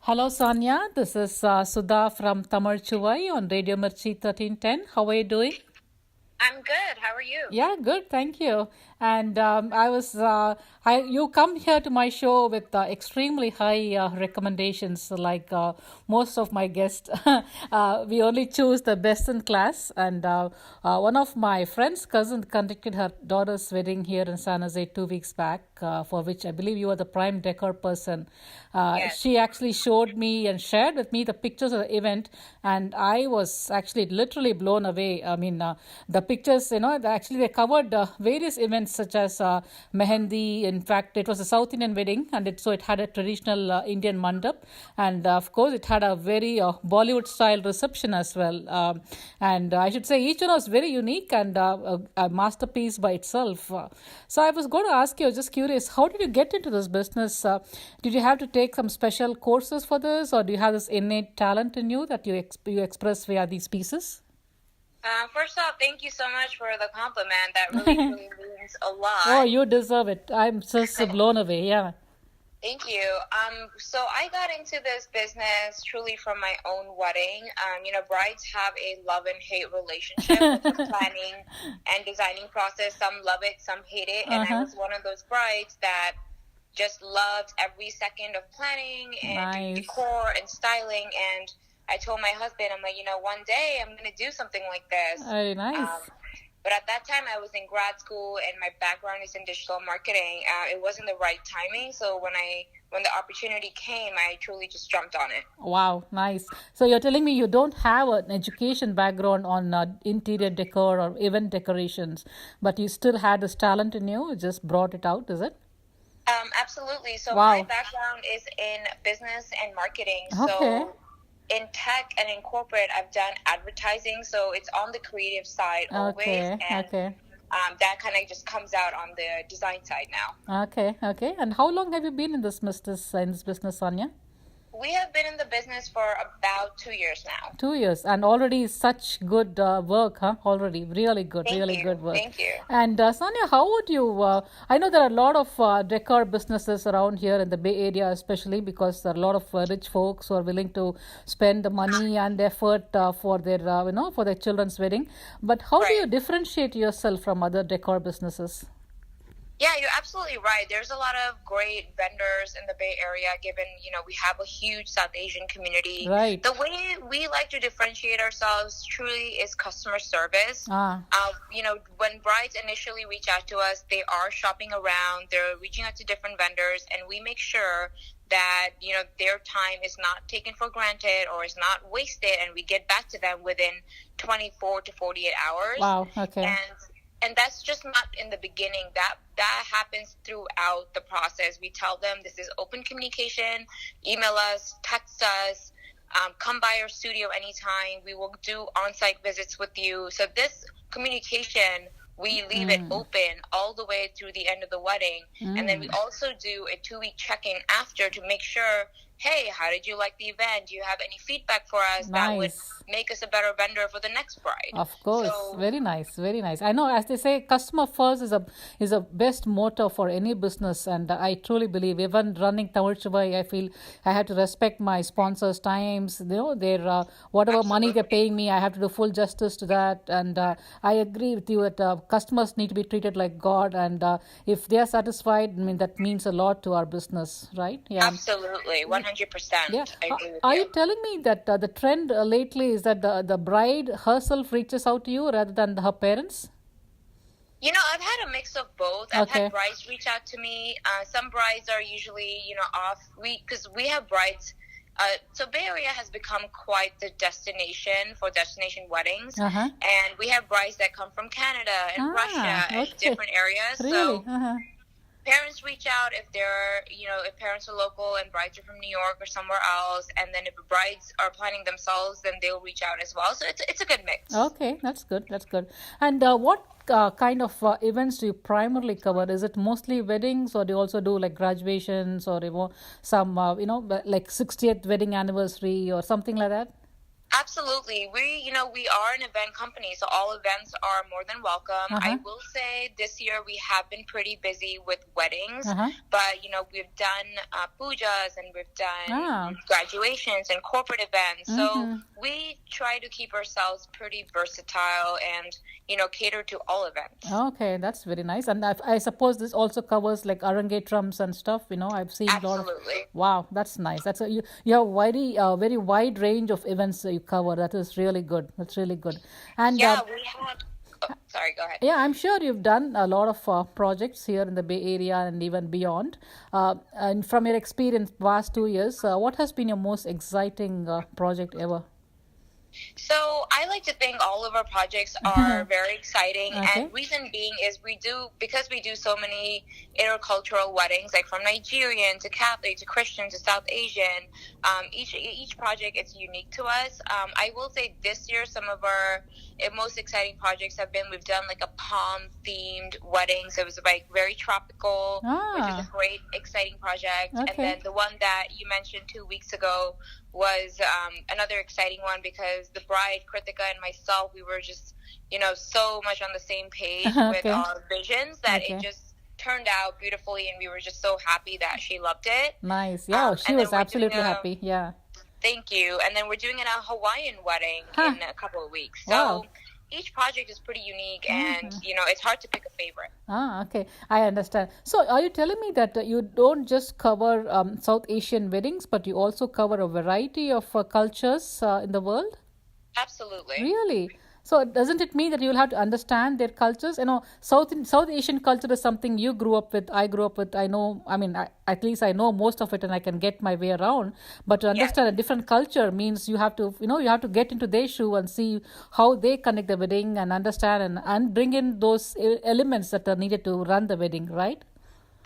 Hello, Sania. This is Sudha from Tamizh on Radio Mirchi 1310. How are you doing? I'm good. How are you? Yeah, good. Thank you. And you come here to my show with extremely high recommendations. Like most of my guests, we only choose the best in class. And one of my friend's cousin conducted her daughter's wedding here in San Jose 2 weeks back, for which I believe you are the prime decor person. Yes. She actually showed me and shared with me the pictures of the event, and I was actually literally blown away. I mean, the pictures, actually they covered various events such as mehendi. In fact, it was a South Indian wedding, and it had a traditional Indian mandap, and of course, it had a very Bollywood style reception as well. And I should say each one was very unique and a masterpiece by itself. So I was going to ask you, just curious, how did you get into this business? Did you have to take some special courses for this, or do you have this innate talent in you that you express via these pieces? First off, thank you so much for the compliment. That really, really means a Oh, lot. you deserve it. I'm just blown away. Yeah. Thank you. So I got into this business truly from my own wedding. Brides have a love and hate relationship with the planning and designing process. Some love it, some hate it. And I was one of those brides that just loved every second of planning and Nice. decor and styling. And I told my husband, I'm like, one day I'm going to do something like this. Very nice. But at that time, I was in grad school, and my background is in digital marketing. It wasn't the right timing, so when the opportunity came, I truly just jumped on it. Wow, nice. So you're telling me you don't have an education background on interior decor or event decorations, but you still had this talent in you. You just brought it out, is it? Absolutely. So my Wow. background is in business and marketing. Okay. So in tech and in corporate, I've done advertising. So it's on the creative side always, Okay. and Okay. that kind of just comes out on the design side now. Okay. Okay. And how long have you been in this business, Sonia? We have been in the business for about 2 years now. 2 years, and already such good work, huh? Already, really good, Thank really you. good work. Thank you. And Sonia, how would you? I know there are a lot of decor businesses around here in the Bay Area, especially because there are a lot of rich folks who are willing to spend the money and effort for their children's wedding. But how do Right. you differentiate yourself from other decor businesses? Yeah, you're absolutely right. There's a lot of great vendors in the Bay Area, given, we have a huge South Asian community. Right. The way we like to differentiate ourselves truly is customer service. Ah, When brides initially reach out to us, they are shopping around, they're reaching out to different vendors, and we make sure that, their time is not taken for granted or is not wasted, and we get back to them within 24 to 48 hours. wow. Okay. And that's just not in the beginning. That happens throughout the process. We tell them this is open communication. Email us, text us, come by our studio anytime. We will do on-site visits with you. So this communication, we leave it open all the way through the end of the wedding. And then we also do a 2-week check-in after to make sure, hey, how did you like the event? Do you have any feedback for us that would Nice. make us a better vendor for the next bride? Of course, So very nice, very nice. I know, as they say, customer first is a best motto for any business, and I truly believe even running Tamizh, I feel I have to respect my sponsors' times. Their whatever money they're Absolutely. paying me, I have to do full justice to that. And I agree with you that customers need to be treated like God, and if they are satisfied, I mean that means a lot to our business, right? Yeah. Absolutely, 100%. Yeah. I agree with Are you. you telling me that the trend lately is that the bride herself reaches out to you rather than her parents? I've had a mix of both. I've Okay. had brides reach out to me. Some brides are usually, off. Because we have brides. So Bay Area has become quite the destination for destination weddings. Uh-huh. And we have brides that come from Canada and Russia and Okay. different areas. Really? So Uh-huh. parents reach out if if parents are local and brides are from New York or somewhere else, and then if brides are planning themselves, then they'll reach out as well. So it's a good mix. Okay, that's good. That's good. And what kind of events do you primarily cover? Is it mostly weddings, or do you also do like graduations, or some like 60th wedding anniversary or something like that? Absolutely. We are an event company, so all events are more than welcome. Uh-huh. I will say this year we have been pretty busy with weddings, Uh-huh. but, we've done pujas and we've done Ah. graduations and corporate events. So Mm-hmm. we try to keep ourselves pretty versatile and, cater to all events. Okay, that's very nice. And I suppose this also covers like arangetrams and stuff. I've seen a lot of. Absolutely. Wow, that's nice. You have very wide range of events that you cover. That is really good. That's really good. And Yeah, we have. Oh, sorry, go ahead. yeah, I'm sure you've done a lot of projects here in the Bay Area and even beyond. And from your experience, past 2 years, what has been your most exciting project ever? So I like to think all of our projects are very exciting, Okay. and reason being is because we do so many intercultural weddings, like from Nigerian to Catholic to Christian to South Asian. Each project is unique to us. I will say this year some of our most exciting projects have been we've done like a palm themed wedding, so it was like very tropical, which is Ah, a great exciting project. And okay. then the one that you mentioned 2 weeks ago was another exciting one because the bride, Kritika, and myself, we were just, so much on the same page with Okay. our visions that it Okay. just turned out beautifully, and we were just so happy that she loved it. Nice. Yeah, she And then was we're doing absolutely happy. Yeah. thank you, and then we're doing a Hawaiian wedding Huh. in a couple of weeks. Wow. So each project is pretty unique, and, Mhm. it's hard to pick a favorite. Ah, okay. I understand. So, are you telling me that you don't just cover South Asian weddings, but you also cover a variety of cultures in the world? Absolutely. Really? So doesn't it mean that you'll have to understand their cultures? South Asian culture is something you grew up with. I grew up with. I know. I mean, at least I know most of it, and I can get my way around. But to Yes. understand a different culture means you have to get into their shoe and see how they connect the wedding and understand and bring in those elements that are needed to run the wedding, right?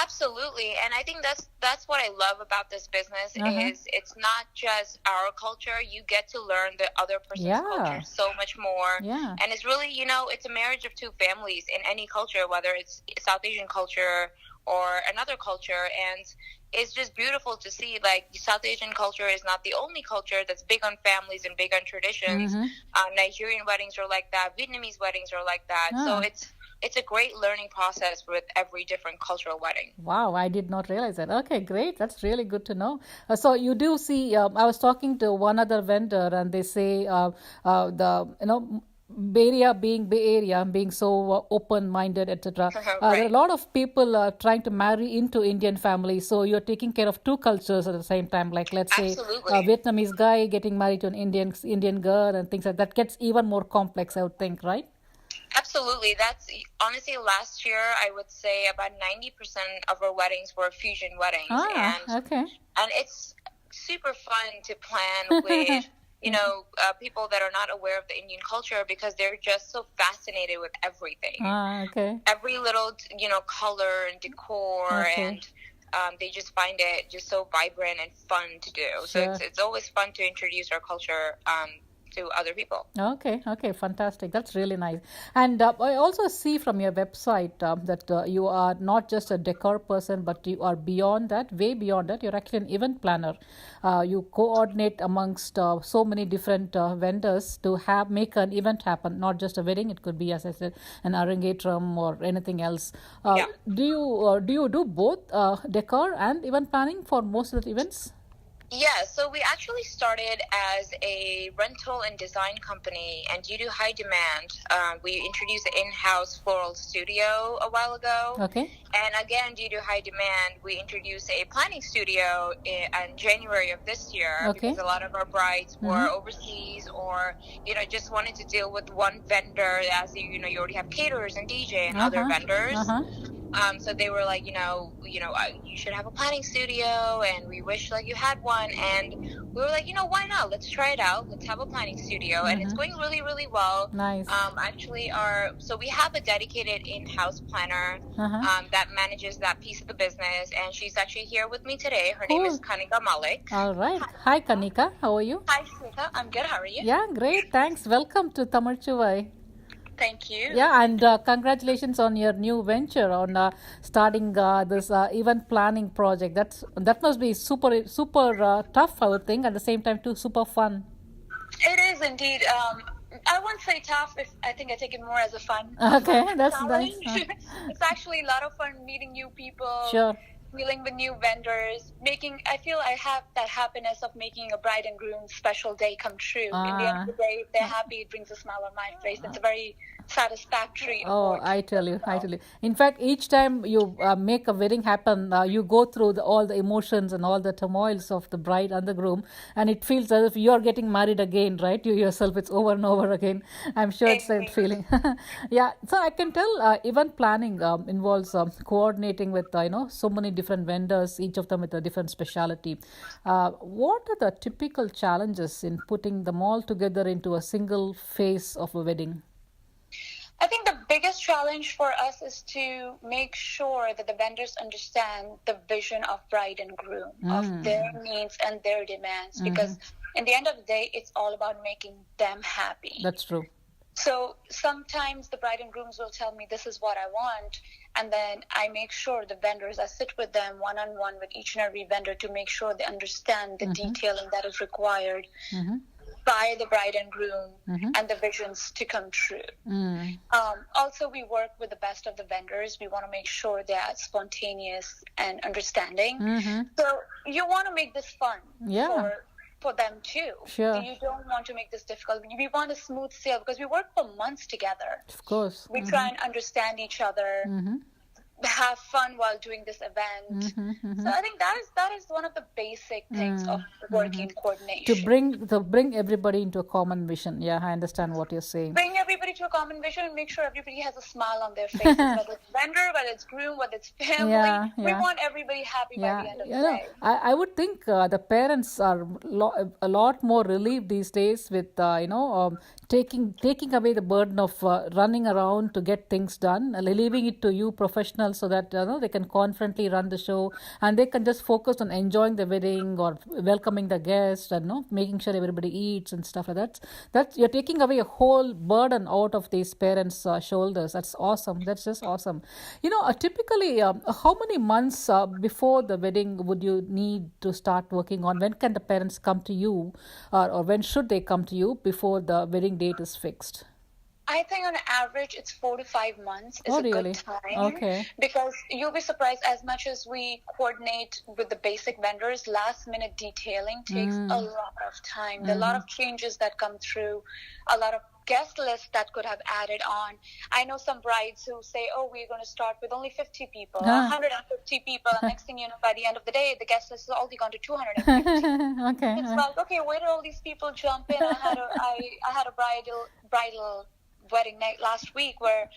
Absolutely, and I think that's what I love about this business Uh-huh. is it's not just our culture. You get to learn the other person's culture Yeah. so much more, Yeah. and it's really it's a marriage of two families in any culture, whether it's South Asian culture or another culture, and it's just beautiful to see like South Asian culture is not the only culture that's big on families and big on traditions. Mm-hmm. Nigerian weddings are like that. Vietnamese weddings are like that. So Ah. it's a great learning process with every different cultural wedding. Wow, I did not realize that. Okay, great. That's really good to know. So you do see. I was talking to one other vendor, and they say the Bay Area being so open-minded, etc. There are a Right. lot of people trying to marry into Indian families. So you're taking care of two cultures at the same time. Like let's say a Absolutely. Vietnamese guy getting married to an Indian girl, and things like that gets even more complex, I would think, right? Absolutely. That's honestly last year I would say about 90% of our weddings were fusion weddings, Ah, okay. and it's super fun to plan with people that are not aware of the Indian culture because they're just so fascinated with everything. Ah, okay. Every little color and decor, Okay. and they just find it just so vibrant and fun to do. So Sure. it's always fun to introduce our culture to other people. Okay, fantastic. That's really nice. And I also see from your website that you are not just a decor person, but you are beyond that, way beyond that. You're actually an event planner. You coordinate amongst so many different vendors to make an event happen, not just a wedding. It could be, as I said, an arangetram or anything else. Yeah. Do you do both decor and event planning for most of the events? Yeah, so we actually started as a rental and design company, and due to high demand, we introduced an in-house floral studio a while ago. Okay. And again, due to high demand, we introduced a planning studio in January of this year Okay. because a lot of our brides were overseas or, just wanted to deal with one vendor as you already have caterers and DJ and other vendors. So they were like, you should have a planning studio, and we wish like you had one. And we were like, why not? Let's try it out. Let's have a planning studio, and it's going really, really well. Nice. Actually, so we have a dedicated in-house planner that manages that piece of the business, and she's actually here with me today. Her name is Cool. Kanika Malik. All right. Hi, Kanika. How are you? Hi, Sita. I'm good. How are you? Yeah, great. Thanks. Welcome to Tamil Chuvai. Thank you. Yeah, and congratulations on your new venture on starting this event planning project. That must be super super tough, I would think. At the same time, too, super fun. It is. indeed. I won't say tough. I think I take it more as a fun Okay, that's challenge. nice. It's actually a lot of fun meeting new people, Sure. dealing with new vendors, I feel I have that happiness of making a bride and groom special day come true. In the end of the day, if they're happy, it brings a smile on my face. It's a very satisfactory Oh, award. I tell you, I tell you. In fact, each time you make a wedding happen, you go through all the emotions and all the turmoils of the bride and the groom, and it feels as if you are getting married again, right? You yourself, it's over and over again. I'm sure it's that Indeed. feeling. Yeah, so I can tell event planning involves coordinating with so many different vendors, each of them with a different specialty. What are the typical challenges in putting them all together into a single phase of a wedding? I think the biggest challenge for us is to make sure that the vendors understand the vision of bride and groom, of their needs and their demands, because in the end of the day, it's all about making them happy. That's true. So sometimes the bride and grooms will tell me, this is what I want. And then I make sure the vendors, I sit with them one-on-one with each and every vendor to make sure they understand the detailing that is required by the bride and groom and the visions to come true. Also, we work with the best of the vendors. We want to make sure they are spontaneous and understanding. So you want to make this fun for them too. Sure. You don't want to make this difficult. We want a smooth sail because we work for months together. Of course. We try and understand each other, have fun while doing this event. So I think that is one of the basic things of working coordination. To bring everybody into a common vision. Yeah, I understand what you're saying. Bring everybody to a common vision and make sure everybody has a smile on their faces, whether it's vendor, whether it's groom, whether it's family. We want everybody happy by the end of the day. I would think the parents are a lot more relieved these days with taking away the burden of running around to get things done, leaving it to you professionals so that they can confidently run the show and they can just focus on enjoying the wedding or welcoming the guests and making sure everybody eats and stuff like that. That you're taking away a whole burden out of these parents' shoulders. That's awesome. That's just awesome. Typically, how many months before the wedding would you need to start working on? When can the parents come to you, or when should they come to you before the wedding date is fixed? I think on average it's 4 to 5 months is really? Good time. Okay. Because you'll be surprised, as much as we coordinate with the basic vendors, last minute detailing takes a lot of time. There are a lot of changes that come through, a lot of guest lists that could have added on. I know some brides who say, oh, we're going to start with only 50 people, 150 people, and next thing you know, by the end of the day, the guest list is already gone to 250. Okay. It's like, okay, where did all these people jump in? I had a bridal wedding night last week where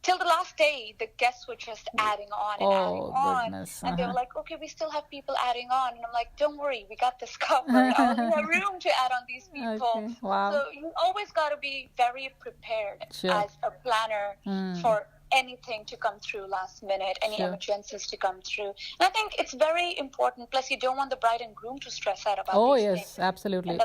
till the last day the guests were just adding on and adding on. Goodness. And they were like, okay, we still have people adding on, and I'm like, don't worry, we got this covered. I only have room to add on these people. Okay. Wow. So you always got to be very prepared as a planner for anything to come through last minute, any emergencies to come through. And I think it's very important. Plus, you don't want the bride and groom to stress out about these things. Yes, absolutely.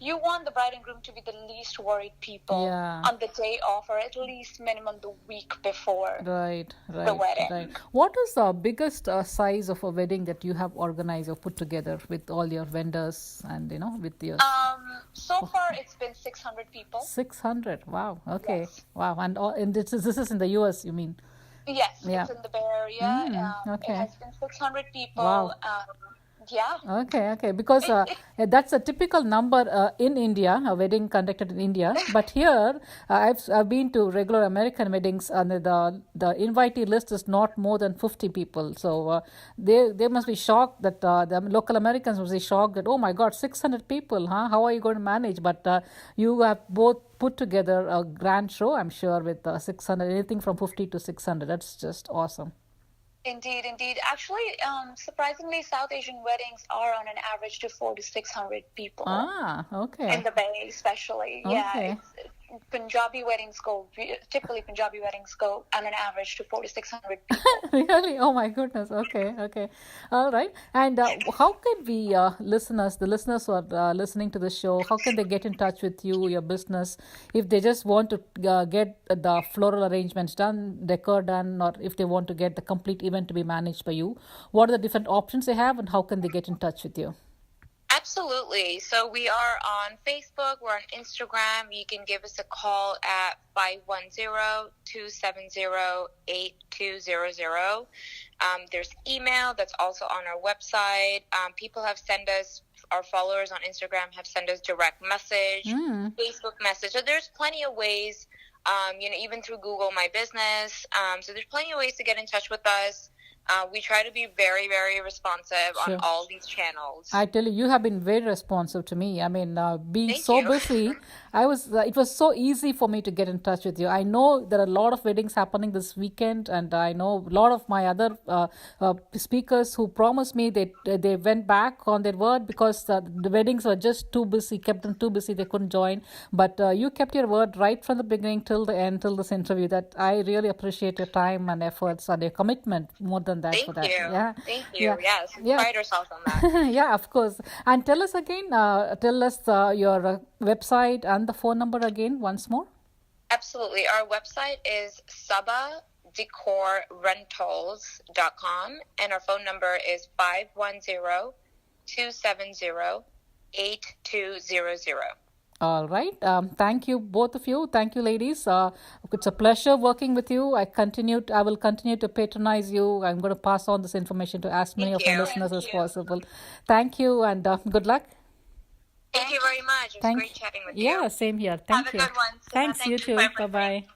You want the bride and groom to be the least worried people on the day of, or at least minimum the week before the wedding. Right. What is the biggest size of a wedding that you have organized or put together with all your vendors and with your? So far it's been 600 people. 600. Wow. Okay. Yes. Wow. And this is in the US, you mean? Yes, it's in the Bay Area. Okay. It has been 600 people. Wow. Yeah. Okay. Because that's a typical number in India, a wedding conducted in India. But here, I've been to regular American weddings, and the invitee list is not more than 50 people. So they must be shocked that the local Americans must be shocked that, oh my God, 600 people, huh? How are you going to manage? But you have both put together a grand show, I'm sure, with 600, anything from 50 to 600. That's just awesome. Indeed. Actually, surprisingly, South Asian weddings are on an average to 400 to 600 people. Okay. In the Bay, especially. Okay. Yeah. Typically Punjabi weddings go on an average to 400 to 600 people. Really? Oh my goodness. Okay. All right. And how can we, the listeners who are listening to the show, how can they get in touch with you, your business, if they just want to get the floral arrangements done, decor done, or if they want to get the complete event to be managed by you? What are the different options they have, and how can they get in touch with you? Absolutely. So we are on Facebook, we're on Instagram. You can give us a call at 510-270-8200. There's email that's also on our website. People have sent us, our followers on Instagram have sent us direct message, Facebook message. So there's plenty of ways, even through Google My Business. So there's plenty of ways to get in touch with us. We try to be very, very responsive on all these channels. I tell you, you have been very responsive to me. I mean, being Thank so you. busy, it was so easy for me to get in touch with you. I know there are a lot of weddings happening this weekend, and I know a lot of my other speakers who promised me they went back on their word because the weddings were just too busy, kept them too busy, they couldn't join. But you kept your word right from the beginning till the end, till this interview. That I really appreciate your time and efforts and your commitment more than that. Thank for that. you. Yeah. Thank you. Yes, we pride ourselves on that. Yeah, of course. And tell us again, your website and the phone number again once more. Absolutely. Our website is Saba Decor Rentals.com, and our phone number is 510-270-8200. All right. Thank you, both of you. Thank you, ladies. It's a pleasure working with you. I will continue to patronize you. I'm going to pass on this information to as many of my listeners as possible. Thank you, and good luck. Thank you very much. It was great chatting with you. Yeah, same here. Thank you. Have a good one. Thanks, Thank you too. Bye. Bye-bye.